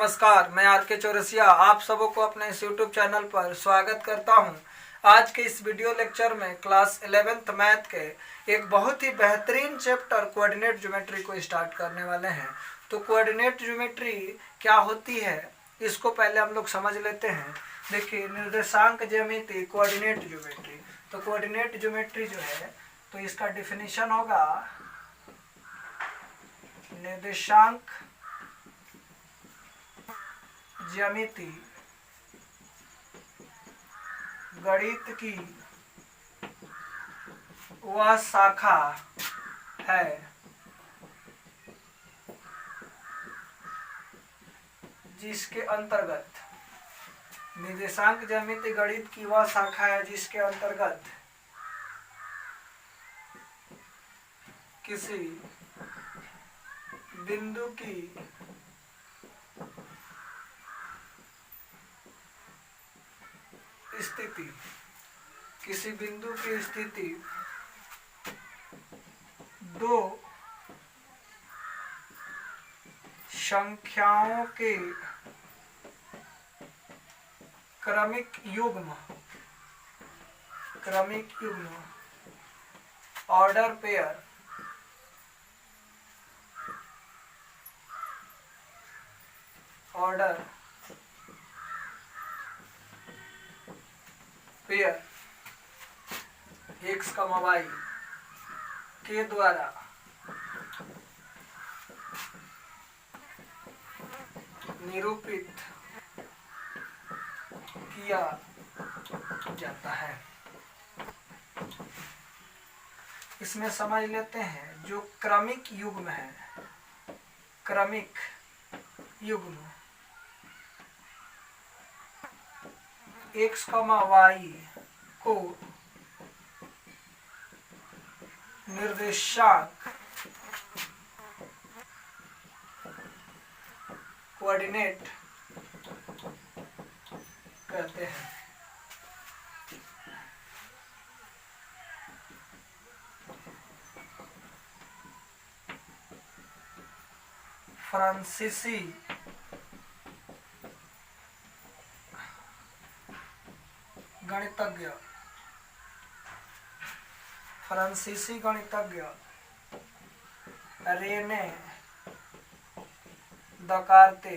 नमस्कार, मैं आर के चौरसिया आप सबों को अपने इस यूट्यूब चैनल पर स्वागत करता हूं। आज के इस वीडियो लेक्चर में क्लास 11th मैथ के एक बहुत ही बेहतरीन चैप्टर कोऑर्डिनेट ज्योमेट्री को स्टार्ट करने वाले हैं। तो कोऑर्डिनेट ज्योमेट्री क्या होती है इसको पहले हम लोग समझ लेते हैं। देखिए, निर्देशांक ज्यामिति कोऑर्डिनेट ज्योमेट्री। तो कोऑर्डिनेट ज्योमेट्री जो है तो इसका डिफिनीशन होगा निर्देशांक ज्यामिति गणित की वह शाखा है जिसके अंतर्गत निर्देशांक ज्यामिति गणित की वह शाखा है जिसके अंतर्गत किसी बिंदु की स्थिति दो संख्याओं के क्रमिक युग्म ऑर्डर पेयर x, y के द्वारा निरूपित किया जाता है। इसमें समझ लेते हैं जो क्रमिक युग्म है, क्रमिक युग्म x, y को निर्देशांक कोऑर्डिनेट कहते हैं। फ्रांसीसी गणितज्ञ रेने दकार्ते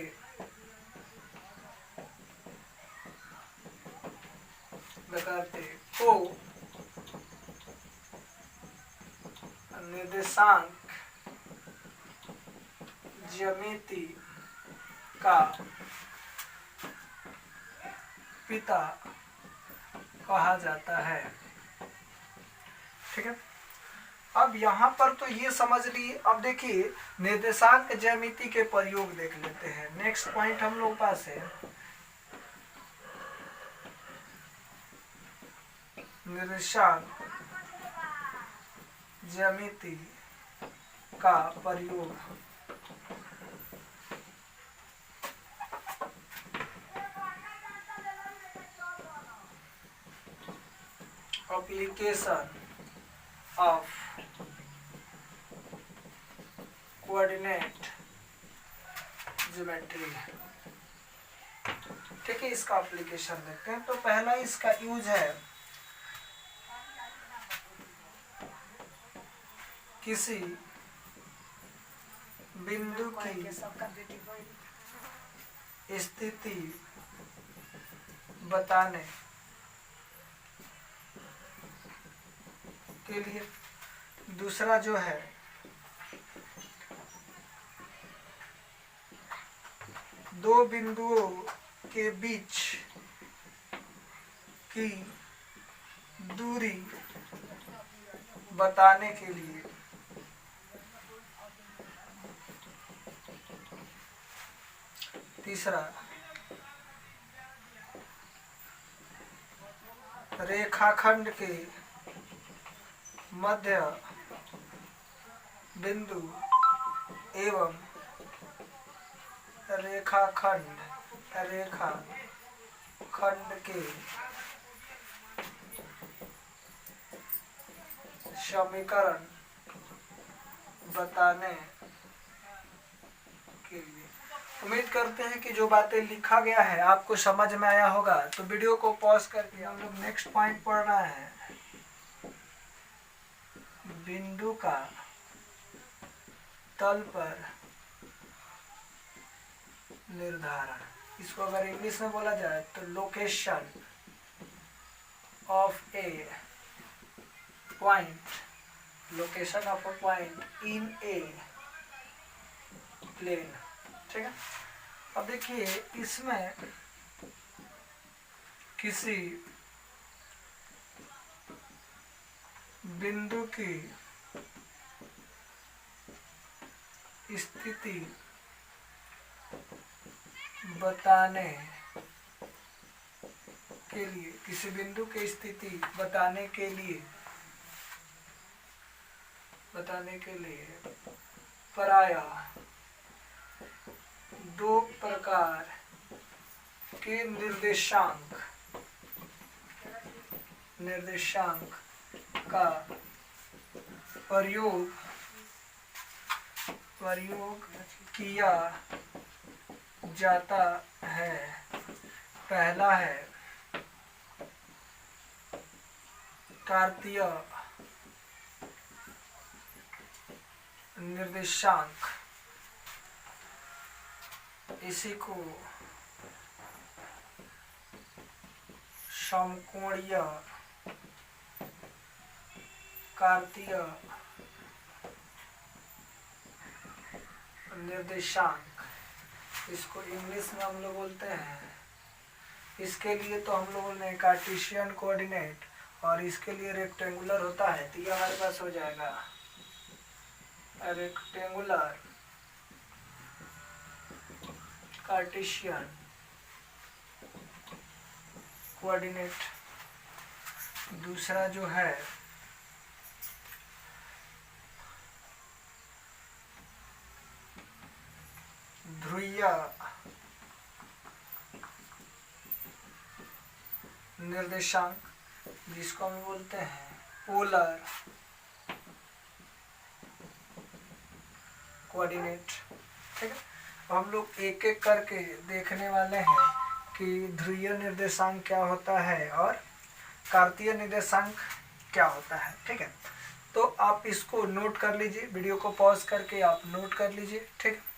को निर्देशांक ज्यामिति का पिता कहा जाता है। ठीक है, अब यहाँ पर तो ये समझ लिए। अब देखिए निर्देशांक ज्यामिति के प्रयोग देख लेते हैं। नेक्स्ट पॉइंट हम लोग पास है निर्देशांक ज्यामिति का प्रयोग एप्लीकेशन ऑफ कोऑर्डिनेट ज्योमेट्री। ठीक है, इसका एप्लीकेशन देखते हैं। तो पहला इसका यूज है किसी बिंदु की स्थिति बताने के लिए। दूसरा जो है दो बिंदुओं के बीच की दूरी बताने के लिए। तीसरा रेखाखंड के मध्य बिंदु एवं रेखाखंड के समीकरण बताने के लिए। उम्मीद करते हैं कि जो बातें लिखा गया है आपको समझ में आया होगा। तो वीडियो को पॉज करके हम लोग नेक्स्ट पॉइंट पढ़ रहे हैं, बिंदु का तल पर निर्धारण। इसको अगर इंग्लिश में बोला जाए तो location of a point, location of a point in a plane. ठीक है, अब देखिए इसमें किसी बिंदु की स्थिति बताने के लिए, किसी बिंदु की स्थिति बताने के लिए प्रायः दो प्रकार के निर्देशांक का प्रयोग किया जाता है। पहला है कार्तीय निर्देशांक, इसी को समकोणीय कार्तीय निर्देशांक, इसको इंग्लिश में हम लोग बोलते हैं। इसके लिए तो हम लोगों ने कार्टेशियन कोऑर्डिनेट और इसके लिए रेक्टेंगुलर होता है, तो ये हमारे पास हो जाएगा रेक्टेंगुलर कार्टेशियन कोऑर्डिनेट। दूसरा जो है ध्रुवीय निर्देशांक, जिसको हम बोलते हैं पोलर कोऑर्डिनेट। ठीक है, हम लोग एक एक करके देखने वाले हैं कि ध्रुवीय निर्देशांक क्या होता है और कार्तीय निर्देशांक क्या होता है। ठीक है, तो आप इसको नोट कर लीजिए, वीडियो को पॉज करके आप नोट कर लीजिए। ठीक है।